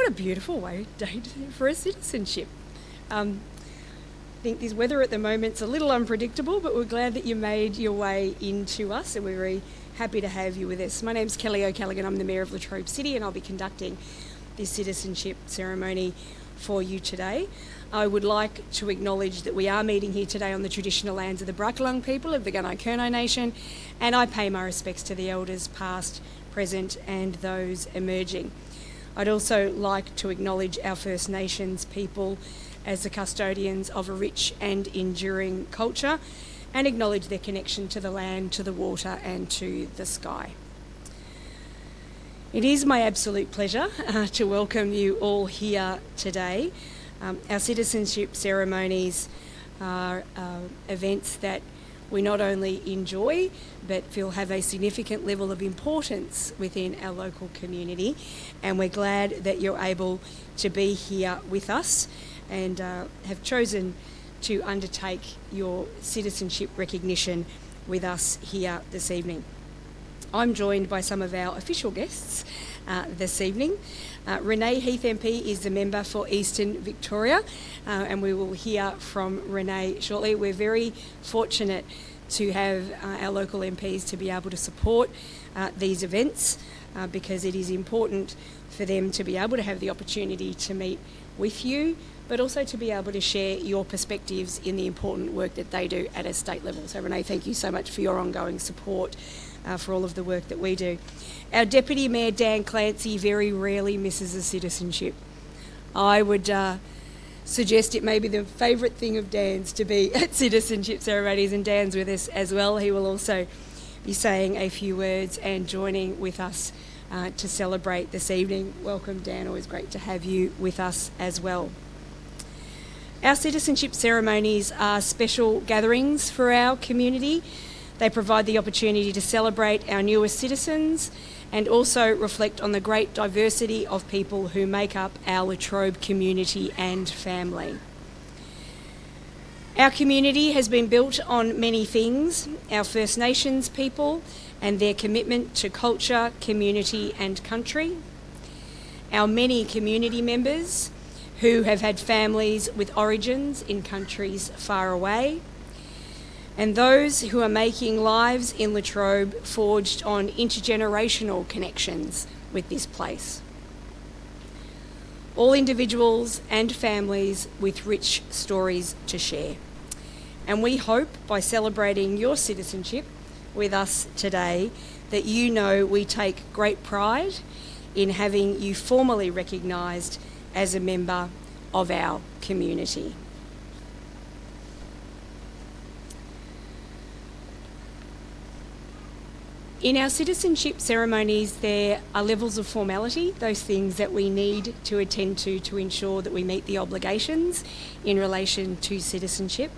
What a beautiful day for a citizenship. I think this weather at the moment's a little unpredictable, but we're glad that you made your way into us, and we're very happy to have you with us. My name's Kelly O'Callaghan. I'm the Mayor of Latrobe City, and I'll be conducting this citizenship ceremony for you today. I would like to acknowledge that we are meeting here today on the traditional lands of the Brackalung people of the Gunai-Kurnai Nation, and I pay my respects to the elders past, present and those emerging. I'd also like to acknowledge our First Nations people as the custodians of a rich and enduring culture, and acknowledge their connection to the land, to the water and to the sky. It is my absolute pleasure to welcome you all here today. Our citizenship ceremonies are events that we not only enjoy but feel have a significant level of importance within our local community, and we're glad that you're able to be here with us and have chosen to undertake your citizenship recognition with us here this evening. I'm joined by some of our official guests this evening. Renee Heath MP is the member for Eastern Victoria, and we will hear from Renee shortly. We're very fortunate to have our local MPs to be able to support these events because it is important for them to be able to have the opportunity to meet with you, but also to be able to share your perspectives in the important work that they do at a state level. So Renee, thank you so much for your ongoing support for all of the work that we do. Our Deputy Mayor Dan Clancy very rarely misses a citizenship. I would suggest it may be the favourite thing of Dan's to be at citizenship ceremonies, and Dan's with us as well. He will also be saying a few words and joining with us to celebrate this evening. Welcome, Dan. Always great to have you with us as well. Our citizenship ceremonies are special gatherings for our community. They provide the opportunity to celebrate our newest citizens and also reflect on the great diversity of people who make up our Latrobe community and family. Our community has been built on many things: our First Nations people and their commitment to culture, community and country, our many community members who have had families with origins in countries far away, and those who are making lives in Latrobe forged on intergenerational connections with this place. All individuals and families with rich stories to share. And we hope by celebrating your citizenship with us today that you know we take great pride in having you formally recognised as a member of our community. In our citizenship ceremonies, there are levels of formality, those things that we need to attend to ensure that we meet the obligations in relation to citizenship.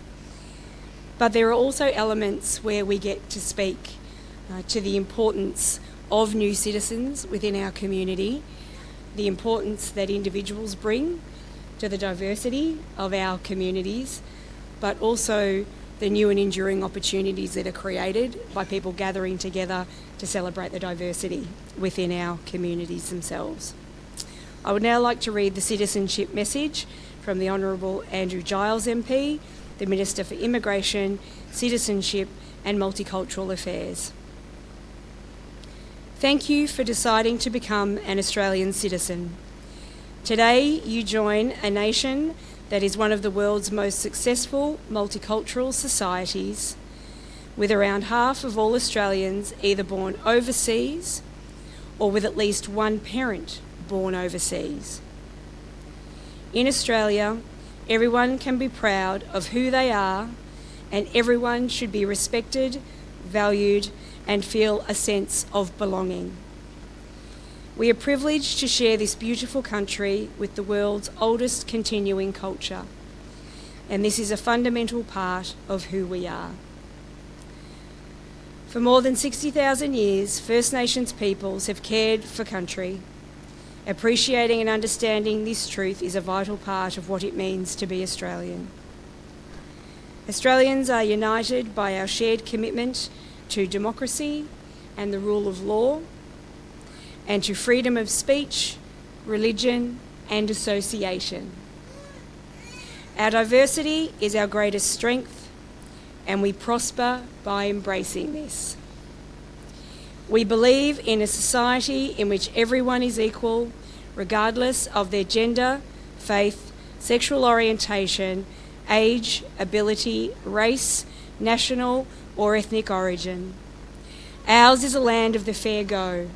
But there are also elements where we get to speak to the importance of new citizens within our community, the importance that individuals bring to the diversity of our communities, but also the new and enduring opportunities that are created by people gathering together to celebrate the diversity within our communities themselves. I would now like to read the citizenship message from the Honourable Andrew Giles MP, the Minister for Immigration, Citizenship and Multicultural Affairs. Thank you for deciding to become an Australian citizen. Today you join a nation that is one of the world's most successful multicultural societies, with around half of all Australians either born overseas or with at least one parent born overseas. In Australia, everyone can be proud of who they are, and everyone should be respected, valued, and feel a sense of belonging. We are privileged to share this beautiful country with the world's oldest continuing culture, and this is a fundamental part of who we are. For more than 60,000 years, First Nations peoples have cared for country. Appreciating and understanding this truth is a vital part of what it means to be Australian. Australians are united by our shared commitment to democracy and the rule of law, and to freedom of speech, religion, and association. Our diversity is our greatest strength, and we prosper by embracing this. We believe in a society in which everyone is equal, regardless of their gender, faith, sexual orientation, age, ability, race, national or ethnic origin. Ours is a land of the fair go,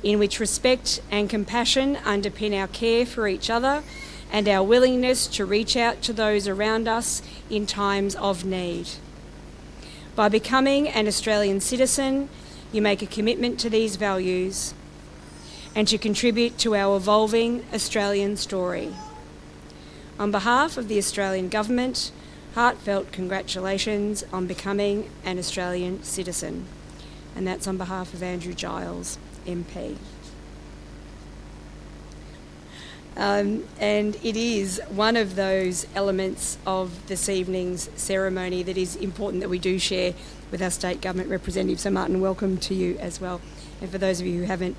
in which respect and compassion underpin our care for each other and our willingness to reach out to those around us in times of need. By becoming an Australian citizen, you make a commitment to these values and to contribute to our evolving Australian story. On behalf of the Australian Government, heartfelt congratulations on becoming an Australian citizen. And that's on behalf of Andrew Giles, MP. And it is one of those elements of this evening's ceremony that is important that we do share with our state government representative. So Martin, welcome to you as well. And for those of you who haven't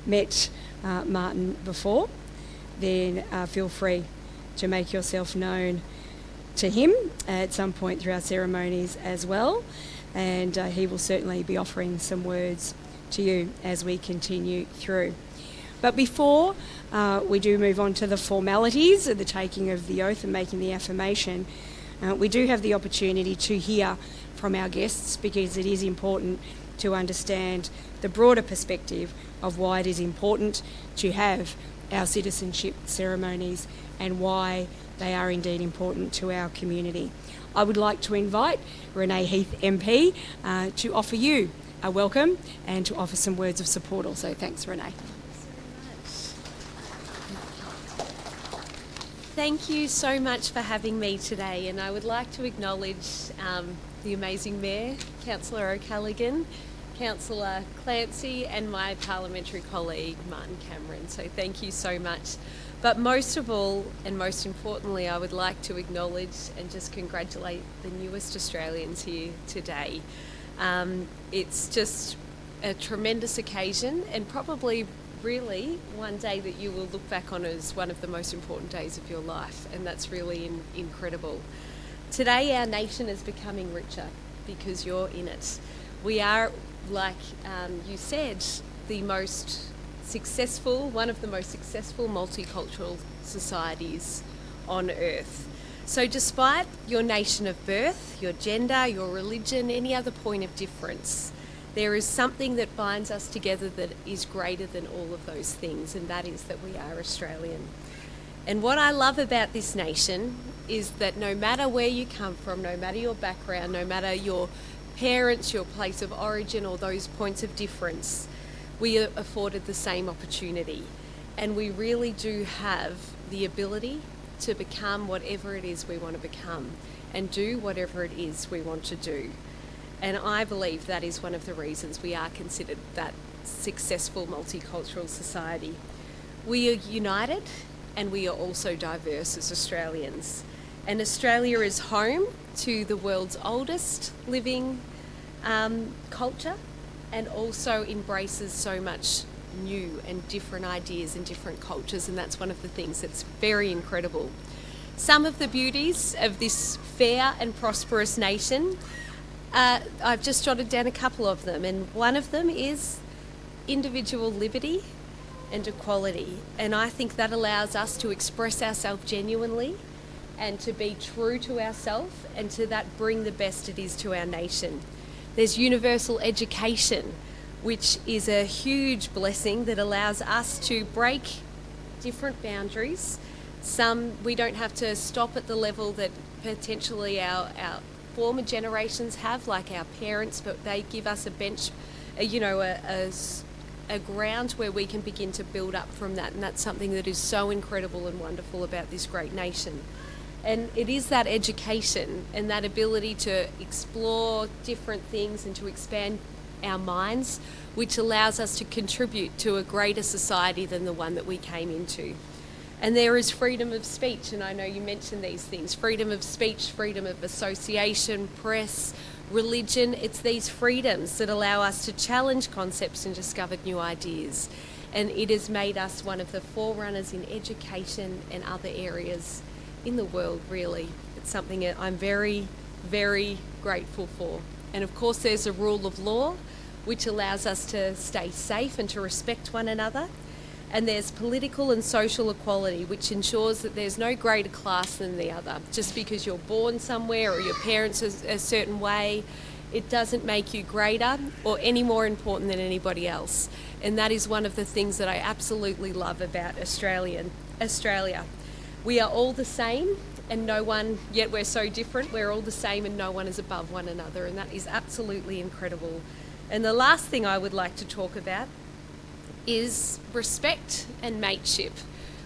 met Martin before, then feel free to make yourself known to him at some point through our ceremonies as well. And he will certainly be offering some words to you as we continue through. But before we do move on to the formalities of the taking of the oath and making the affirmation, we do have the opportunity to hear from our guests, because it is important to understand the broader perspective of why it is important to have our citizenship ceremonies and why they are indeed important to our community. I would like to invite Renee Heath MP to offer you a welcome and to offer some words of support also. Thanks, Renee. Thank you so much for having me today, and I would like to acknowledge the amazing Mayor, Councillor O'Callaghan, Councillor Clancy and my parliamentary colleague Martin Cameron. So thank you so much. But most of all, and most importantly, I would like to acknowledge and just congratulate the newest Australians here today. It's just a tremendous occasion, and probably really one day that you will look back on as one of the most important days of your life, and that's really incredible. Today our nation is becoming richer because you're in it. We are, like you said, one of the most successful multicultural societies on earth. So despite your nation of birth, your gender, your religion, any other point of difference, there is something that binds us together that is greater than all of those things, and that is that we are Australian. And what I love about this nation is that no matter where you come from, no matter your background, no matter your parents, your place of origin, or those points of difference, we are afforded the same opportunity. And we really do have the ability to become whatever it is we want to become and do whatever it is we want to do. And I believe that is one of the reasons we are considered that successful multicultural society. We are united, and we are also diverse as Australians. And Australia is home to the world's oldest living culture, and also embraces so much new and different ideas and different cultures, and that's one of the things that's very incredible. Some of the beauties of this fair and prosperous nation, I've just jotted down a couple of them, and one of them is individual liberty and equality. And I think that allows us to express ourselves genuinely and to be true to ourselves, and to that bring the best it is to our nation. There's universal education, which is a huge blessing that allows us to break different boundaries. We don't have to stop at the level that potentially our former generations have, like our parents, but they give us a bench, a ground where we can begin to build up from that, and that's something that is so incredible and wonderful about this great nation. And it is that education and that ability to explore different things and to expand our minds, which allows us to contribute to a greater society than the one that we came into. And there is freedom of speech, and I know you mentioned these things: freedom of speech, freedom of association, press, religion. It's these freedoms that allow us to challenge concepts and discover new ideas. and it has made us one of the forerunners in education and other areas in the world, really. It's something that I'm very, very grateful for. And of course there's a rule of law which allows us to stay safe and to respect one another. And there's political and social equality, which ensures that there's no greater class than the other. Just because you're born somewhere or your parents are a certain way, it doesn't make you greater or any more important than anybody else. And that is one of the things that I absolutely love about Australia. We are all the same and no one, yet we're so different. We're all the same and no one is above one another, and that is absolutely incredible. And the last thing I would like to talk about is respect and mateship,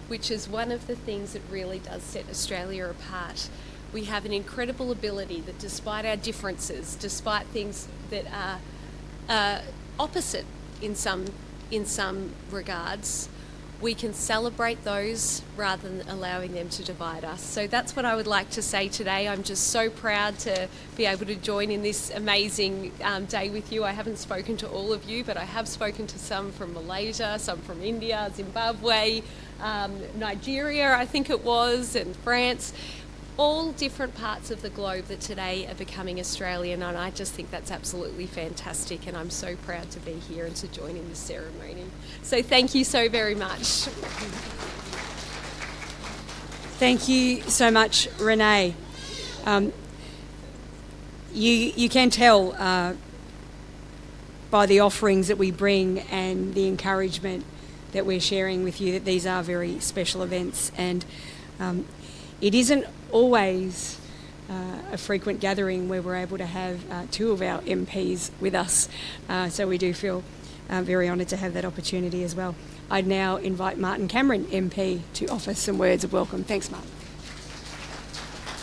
which is one of the things that really does set Australia apart. We have an incredible ability that, despite our differences, despite things that are opposite in some regards, we can celebrate those rather than allowing them to divide us. So that's what I would like to say today. I'm just so proud to be able to join in this amazing day with you. I haven't spoken to all of you, but I have spoken to some from Malaysia, some from India, Zimbabwe, Nigeria, I think it was, and France. All different parts of the globe that today are becoming Australian, and I just think that's absolutely fantastic, and I'm so proud to be here and to join in this ceremony. So thank you so very much. Thank you so much, Renee. You can tell by the offerings that we bring and the encouragement that we're sharing with you that these are very special events, and it isn't always a frequent gathering where we're able to have two of our MPs with us, so we do feel very honoured to have that opportunity as well. I'd now invite Martin Cameron MP to offer some words of welcome. Thanks, Martin.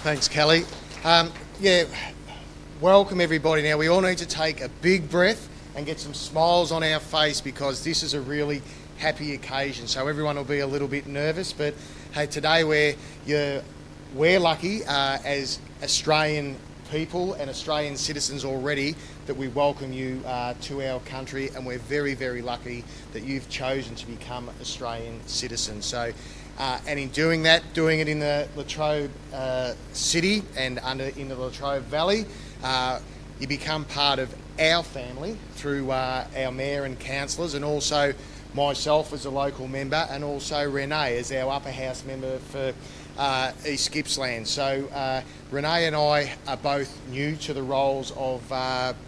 Thanks, Kelly. Welcome everybody. Now we all need to take a big breath and get some smiles on our face, because this is a really happy occasion. So everyone will be a little bit nervous, but hey, today we're lucky as Australian people and Australian citizens already that we welcome you to our country, and we're very, very lucky that you've chosen to become Australian citizens. So, and in doing that, doing it in the Latrobe city and in the Latrobe Valley, you become part of our family through our mayor and councillors, and also myself as a local member, and also Renee as our upper house member for East Gippsland. So Renee and I are both new to the roles of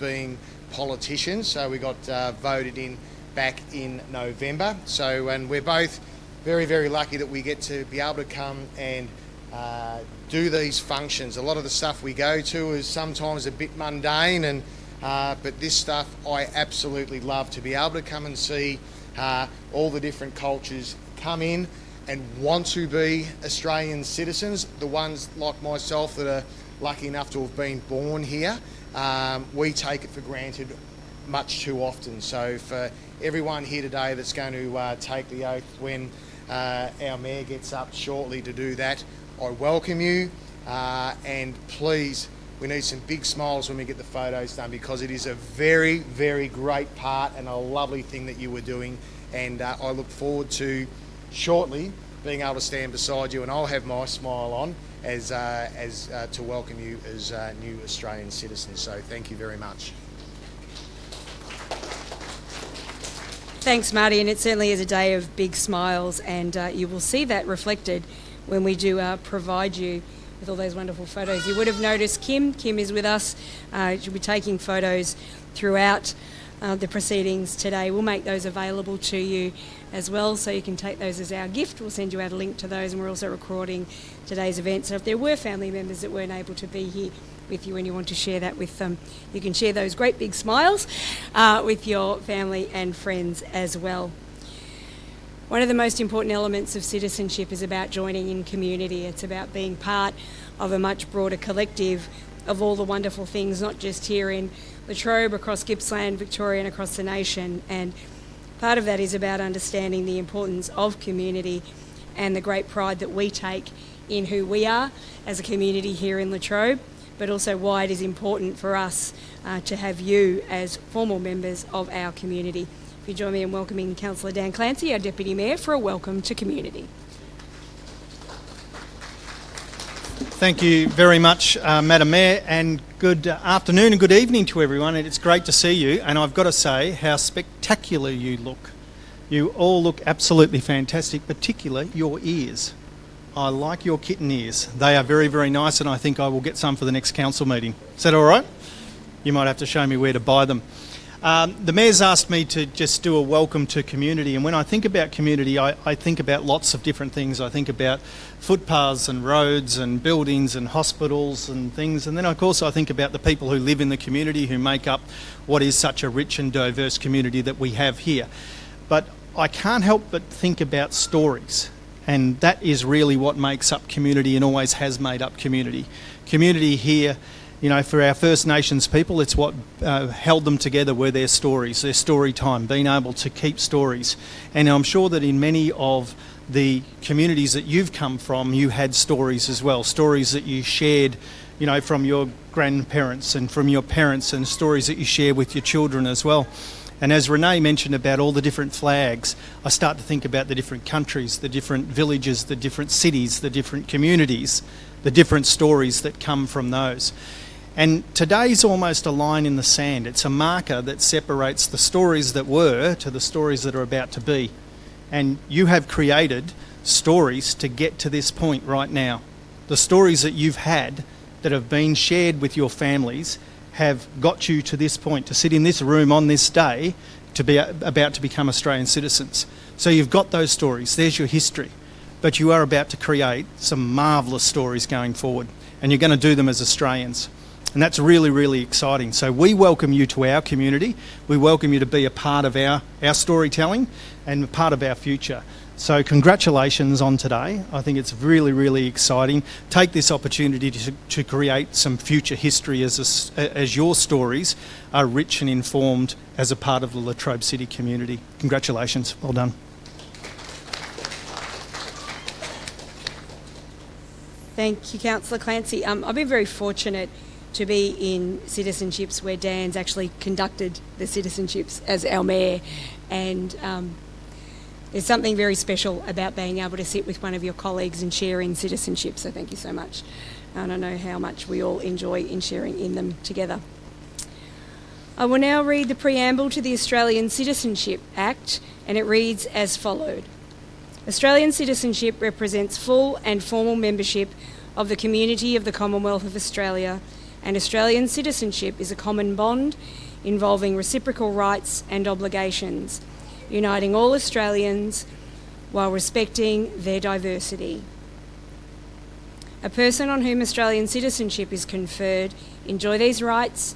being politicians. So we got voted in back in November. So, and we're both very, very lucky that we get to be able to come and do these functions. A lot of the stuff we go to is sometimes a bit mundane, and but this stuff I absolutely love, to be able to come and see all the different cultures come in and want to be Australian citizens. The ones like myself that are lucky enough to have been born here, we take it for granted much too often. So for everyone here today that's going to take the oath when our mayor gets up shortly to do that, I welcome you, and please, we need some big smiles when we get the photos done, because it is a very, very great part and a lovely thing that you were doing, and I look forward to shortly being able to stand beside you, and I'll have my smile on as to welcome you as new Australian citizens. So thank you very much. Thanks, Marty, and it certainly is a day of big smiles, and you will see that reflected when we do provide you with all those wonderful photos. You would have noticed Kim is with us. She'll be taking photos throughout the proceedings today. We'll make those available to you as well, so you can take those as our gift. We'll send you out a link to those, and we're also recording today's event. So if there were family members that weren't able to be here with you and you want to share that with them, you can share those great big smiles with your family and friends as well. One of the most important elements of citizenship is about joining in community. It's about being part of a much broader collective of all the wonderful things, not just here in Latrobe, across Gippsland, Victoria, and across the nation. And part of that is about understanding the importance of community and the great pride that we take in who we are as a community here in Latrobe, but also why it is important for us to have you as formal members of our community You join me in welcoming Councillor Dan Clancy, our Deputy Mayor, for a welcome to community. Thank you very much, Madam Mayor, and good afternoon and good evening to everyone. And it's great to see you, and I've got to say how spectacular you look. You all look absolutely fantastic, particularly your ears. I like your kitten ears. They are very, very nice, and I think I will get some for the next council meeting. Is that all right? You might have to show me where to buy them. The Mayor's asked me to just do a welcome to community, and when I think about community, I think about lots of different things. I think about footpaths and roads and buildings and hospitals and things, and then of course I think about the people who live in the community who make up what is such a rich and diverse community that we have here. But I can't help but think about stories, and that is really what makes up community and always has made up community. Community here, you know, for our First Nations people, it's what held them together were their stories, their story time, being able to keep stories. And I'm sure that in many of the communities that you've come from, you had stories as well, stories that you shared, you know, from your grandparents and from your parents, and stories that you share with your children as well. And as Renee mentioned about all the different flags, I start to think about the different countries, the different villages, the different cities, the different communities, the different stories that come from those. And today's almost a line in the sand. It's a marker that separates the stories that were to the stories that are about to be. And you have created stories to get to this point right now. The stories that you've had that have been shared with your families have got you to this point, to sit in this room on this day, to be about to become Australian citizens. So you've got those stories, there's your history. But you are about to create some marvellous stories going forward, and you're going to do them as Australians. And that's really, really exciting. So we welcome you to our community. We welcome you to be a part of our storytelling and a part of our future. So congratulations on today. I think it's really, really exciting. Take this opportunity to create some future history as your stories are rich and informed as a part of the Latrobe City community. Congratulations. Well done. Thank you, Councillor Clancy. I've been very fortunate to be in citizenships where Dan's actually conducted the citizenships as our mayor, and there's something very special about being able to sit with one of your colleagues and sharing citizenship, so thank you so much. And I know how much we all enjoy in sharing in them together. I will now read the preamble to the Australian Citizenship Act, and it reads as followed. Australian citizenship represents full and formal membership of the community of the Commonwealth of Australia, and Australian citizenship is a common bond involving reciprocal rights and obligations, uniting all Australians while respecting their diversity. A person on whom Australian citizenship is conferred enjoy these rights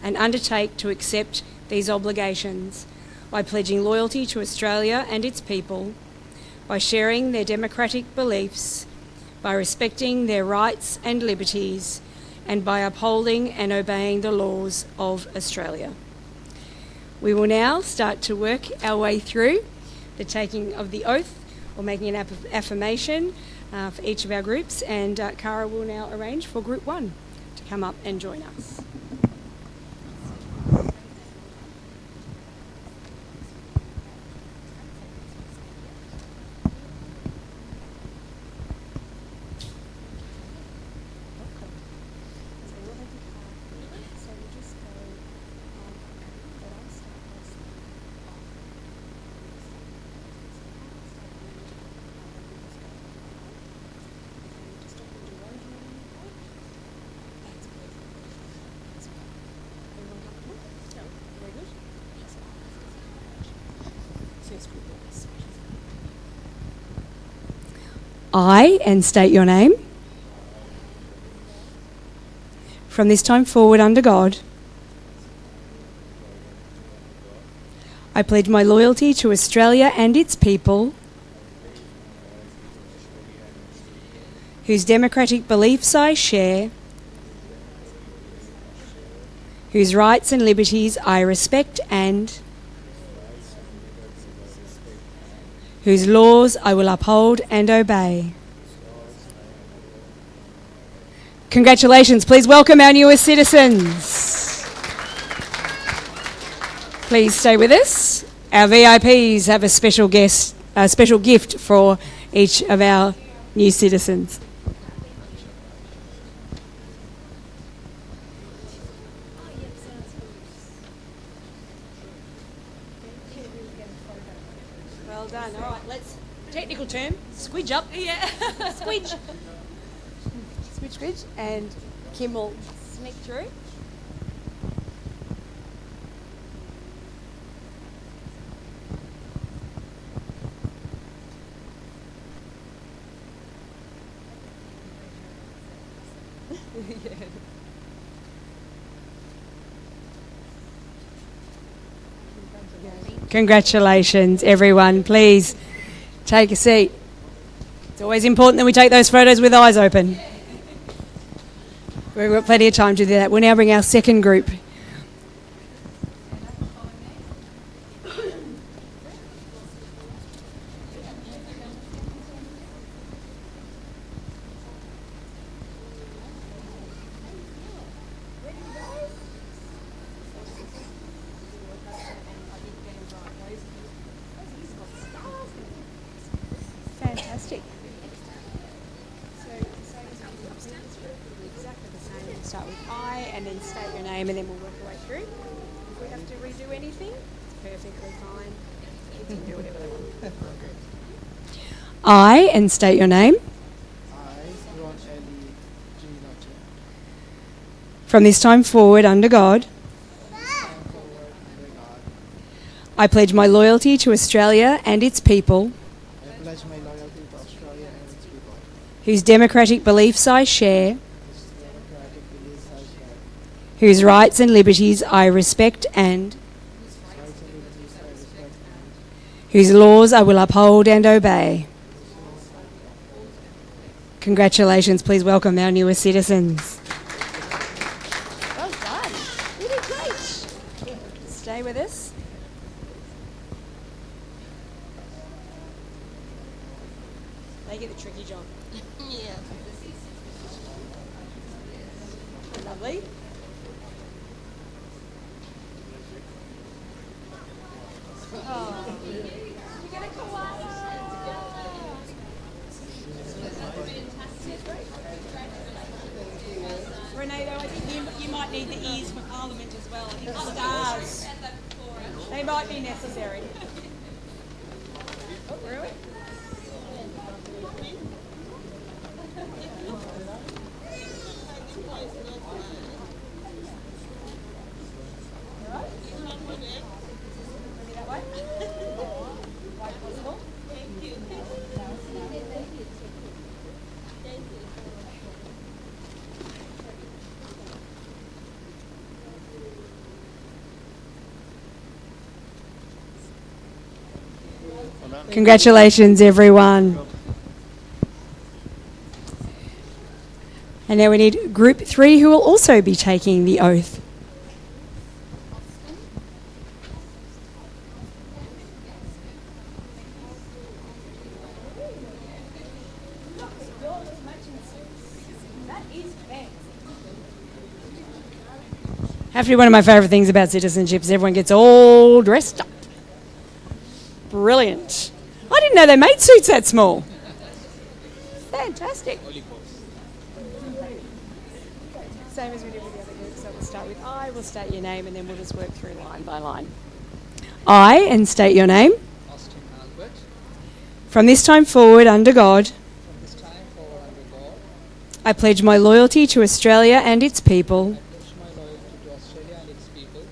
and undertake to accept these obligations by pledging loyalty to Australia and its people, by sharing their democratic beliefs, by respecting their rights and liberties, and by upholding and obeying the laws of Australia. We will now start to work our way through the taking of the oath, or making an affirmation for each of our groups, and Cara will now arrange for Group 1 to come up and join us. I, and state your name, from this time forward under God, I pledge my loyalty to Australia and its people, whose democratic beliefs I share, whose rights and liberties I respect, and whose laws I will uphold and obey. Congratulations. Please welcome our newest citizens. Please stay with us Our VIPs have a special gift for each of our new citizens. Well done. All right, let's, technical term, squidge up. Yeah. Squidge. Squidge. And Kim will sneak through. Congratulations, everyone. Please take a seat. It's always important that we take those photos with eyes open. We've got plenty of time to do that. We'll now bring our second group. Fantastic. So exactly the same. We'll start with I and then state your name and then we'll work our way through. If we have to redo anything, it's perfectly fine. You can do whatever they want. I and state your name. From this time forward, under God, I pledge my loyalty to Australia and its people, I pledge my loyalty to Australia and its people, whose democratic beliefs I share, whose democratic beliefs I share, whose rights and liberties I respect and whose rights and liberties I respect, and whose laws I will uphold and obey. Congratulations. Please welcome our newest citizens. Well done. You did great. Stay with us. They get the tricky job. Yeah. Lovely. Renato, I think you might need the ears for Parliament as well. I think the stars, they might be necessary. Oh, really? Maybe that way? Quite possible. Congratulations, everyone. And now we need Group 3 who will also be taking the oath. Have to be one of my favourite things about citizenship is everyone gets all dressed up. Brilliant. I didn't know they made suits that small. Fantastic. Same as we did with the other group, so we'll start with I, we'll state your name, and then we'll just work through line by line. I, and state your name. Austin Albert, From this time forward, under God, from this time forward under God, I pledge my loyalty to Australia and its people, I pledge my loyalty to Australia and its people,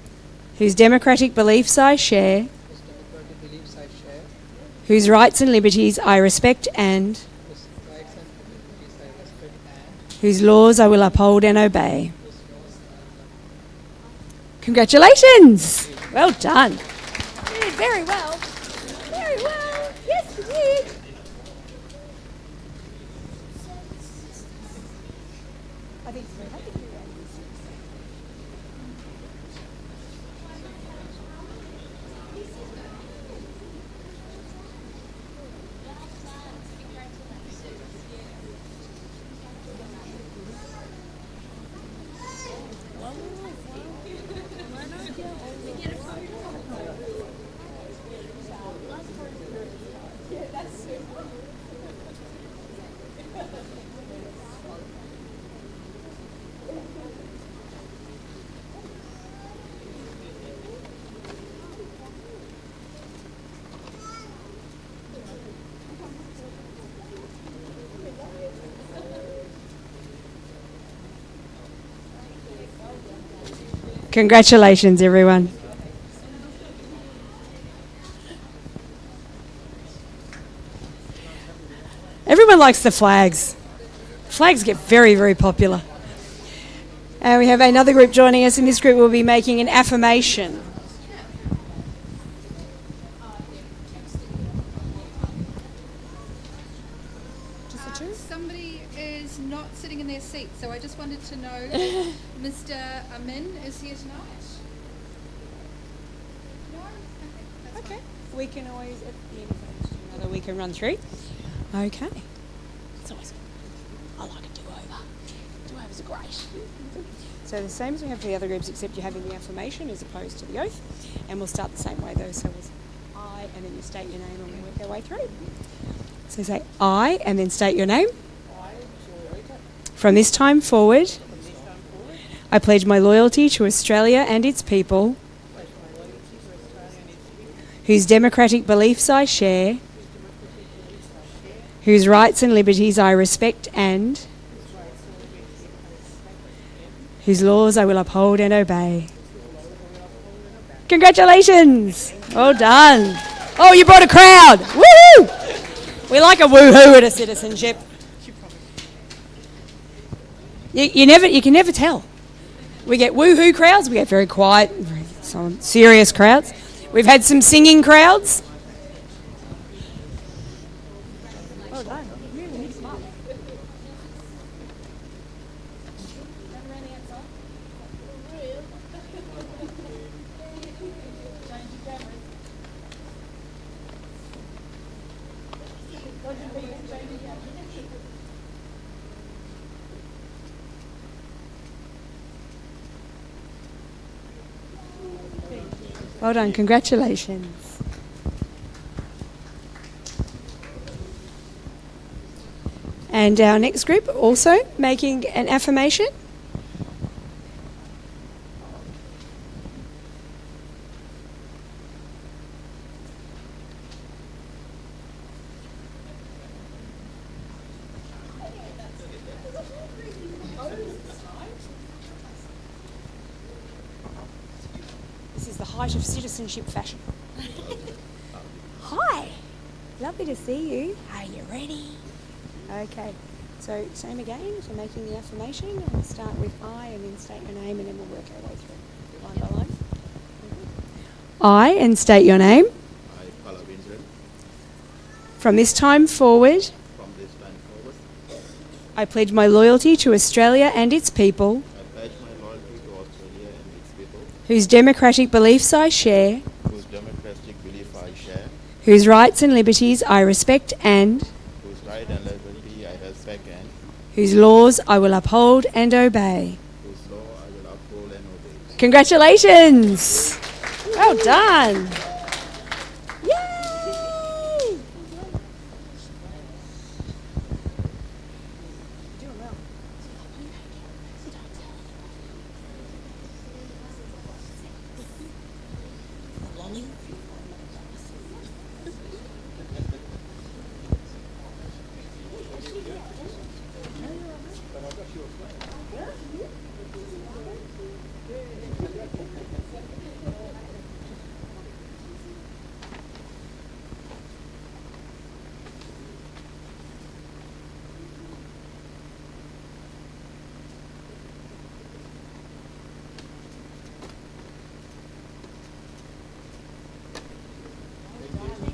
whose democratic beliefs I share, whose democratic beliefs I share, whose rights and liberties I respect and whose rights and liberties I respect, and whose laws I will uphold and obey. whose laws Congratulations! Well done. You did very well. Very well. Yes, you did. I think so. I think you're right. Congratulations, everyone. Everyone likes the flags. Flags get very, very popular. We have another group joining us, and this group will be making an affirmation. Somebody is not sitting in their seat, so I just wanted to know Mr. Amin is here tonight? No? Okay, that's fine. We can always, at the end of another, we can run through. Okay. It's always good. I like a do-over. Do-overs are great. So the same as we have for the other groups, except you're having the affirmation as opposed to the oath. And we'll start the same way though. So we'll say I, and then you state your name, and we'll work our way through. So say I, and then state your name. From this time forward, I pledge my loyalty to Australia and its people, whose democratic beliefs I share, whose rights and liberties I respect, and whose laws I will uphold and obey. Congratulations! Well done. Oh, you brought a crowd. Woo! We like a woohoo at a Citizenship. You can never tell. We get woohoo crowds, we get very quiet, very serious crowds. We've had some singing crowds. Well done. Well done, congratulations. And our next group also making an affirmation. This is the height of citizenship fashion. Hi, lovely to see you. Are you ready? Okay, so same again, so making the affirmation, and we'll start with I and then state your name, and then we'll work our way through line by line. I, and state your name. I, Palavindran. From this time forward, I pledge my loyalty to Australia and its people, I pledge my loyalty to Australia and its people, whose democratic beliefs I share, whose democratic belief I share, whose rights and liberties I respect, and whose right and liberty I respect, and whose laws I will uphold and obey. whose law I will uphold and obey. Congratulations! Well done! Yay!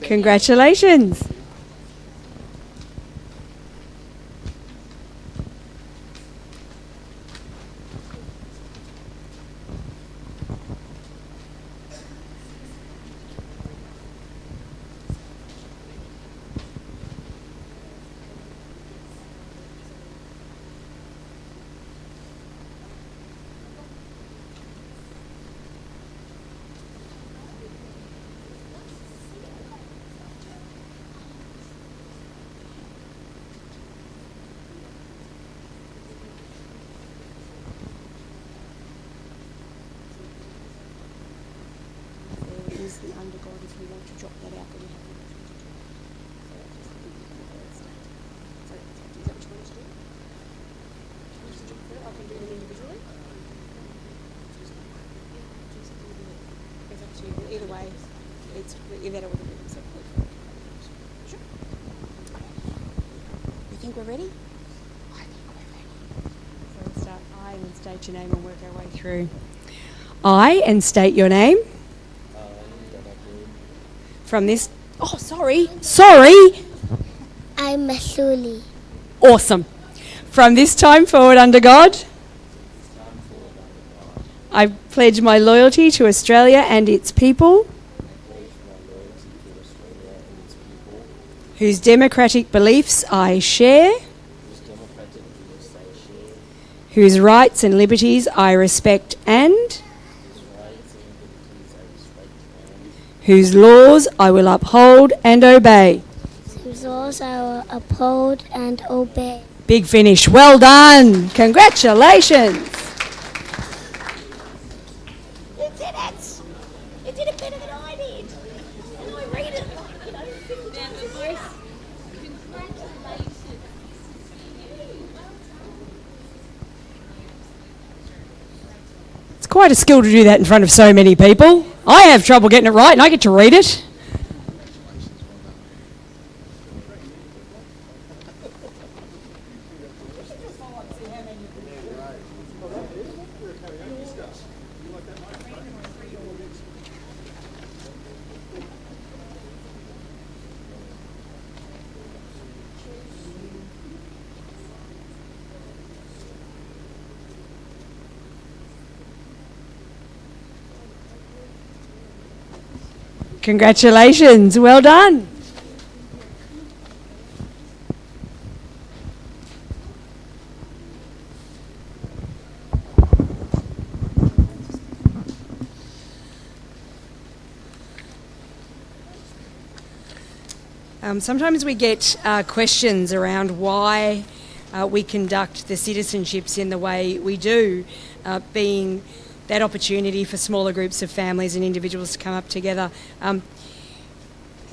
Congratulations. There is the undergod if you want to drop that out, then you have to. So, is that what you want to do? I can do them individually. to. Either way, it's either that or Sure. You think we're ready? I think we're ready. So we'll start I and then state your name and work our way through. I and state your name. From this. Oh, sorry. I'm Masuli. Awesome. From this time forward under God, I pledge my loyalty to Australia and its people, whose democratic beliefs I share, whose rights and liberties I respect and whose laws I will uphold and obey. Whose laws I will uphold and obey. Big finish. Well done. Congratulations. You did it. You did it better than I did. And I read it like, It's quite a skill to do that in front of so many people. I have trouble getting it right and I get to read it. Congratulations, well done. Sometimes we get questions around why we conduct the citizenships in the way we do, being that opportunity for smaller groups of families and individuals to come up together.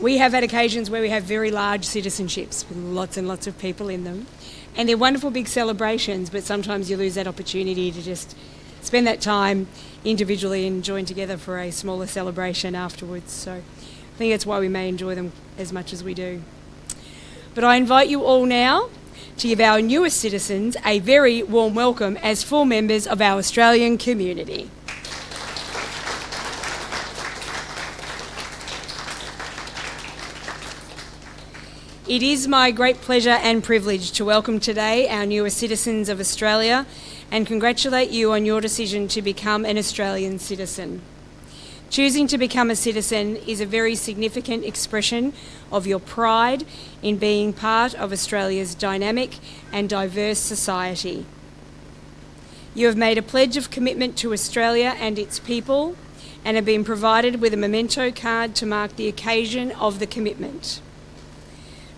We have had occasions where we have very large citizenships with lots and lots of people in them, and they're wonderful big celebrations, but sometimes you lose that opportunity to just spend that time individually and join together for a smaller celebration afterwards. So I think that's why we may enjoy them as much as we do. But I invite you all now to give our newest citizens a very warm welcome as full members of our Australian community. It is my great pleasure and privilege to welcome today our newest citizens of Australia and congratulate you on your decision to become an Australian citizen. Choosing to become a citizen is a very significant expression of your pride in being part of Australia's dynamic and diverse society. You have made a pledge of commitment to Australia and its people and have been provided with a memento card to mark the occasion of the commitment.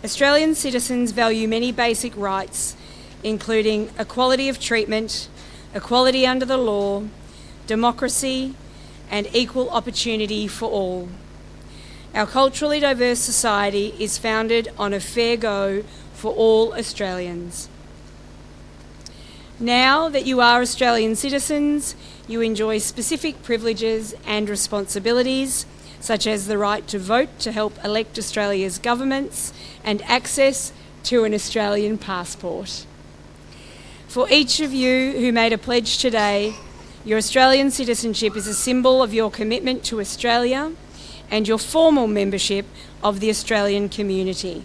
Australian citizens value many basic rights, including equality of treatment, equality under the law, democracy, and equal opportunity for all. Our culturally diverse society is founded on a fair go for all Australians. Now that you are Australian citizens, you enjoy specific privileges and responsibilities, such as the right to vote to help elect Australia's governments and access to an Australian passport. For each of you who made a pledge today, your Australian citizenship is a symbol of your commitment to Australia and your formal membership of the Australian community.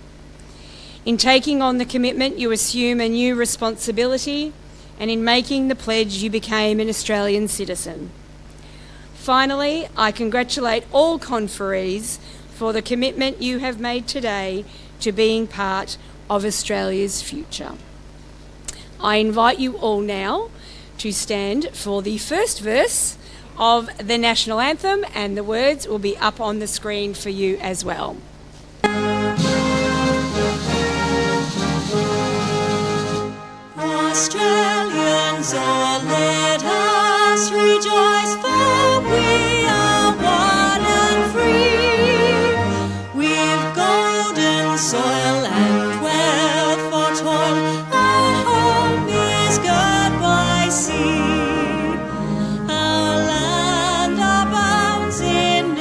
In taking on the commitment, you assume a new responsibility, and in making the pledge, you became an Australian citizen. Finally, I congratulate all conferees for the commitment you have made today to being part of Australia's future. I invite you all now to stand for the first verse of the National Anthem, and the words will be up on the screen for you as well. Australians, oh, let us rejoice, for we are one and free. We've golden soil and wealth for toil. Our home is girt by sea. Our land abounds in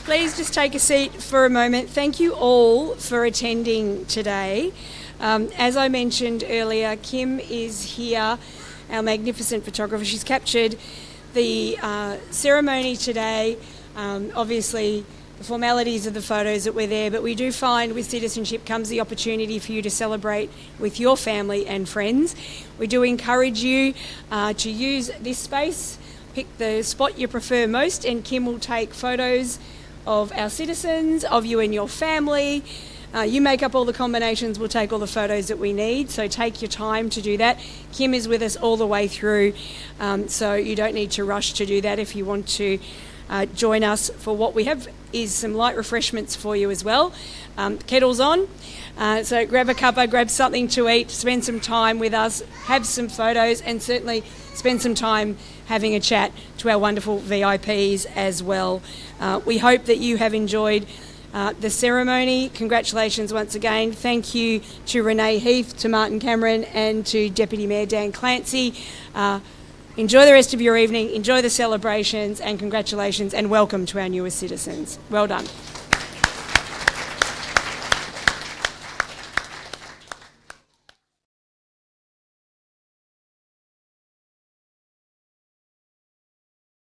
Please just take a seat for a moment. Thank you all for attending today. As I mentioned earlier, Kim is here, our magnificent photographer. She's captured the ceremony today. Obviously, the formalities of the photos that were there, but we do find with Citizenship comes the opportunity for you to celebrate with your family and friends. We do encourage you to use this space, pick the spot you prefer most, and Kim will take photos of our citizens, of you and your family. You make up all the combinations, we'll take all the photos that we need, so take your time to do that. Kim is with us all the way through, so you don't need to rush to do that. If you want to join us for what we have is some light refreshments for you as well. Kettle's on, so grab a cuppa, grab something to eat, spend some time with us, have some photos, and certainly spend some time having a chat to our wonderful VIPs as well. We hope that you have enjoyed the ceremony. Congratulations once again. Thank you to Renee Heath, to Martin Cameron, and to Deputy Mayor Dan Clancy. Enjoy the rest of your evening, enjoy the celebrations, and congratulations and welcome to our newest citizens. Well done.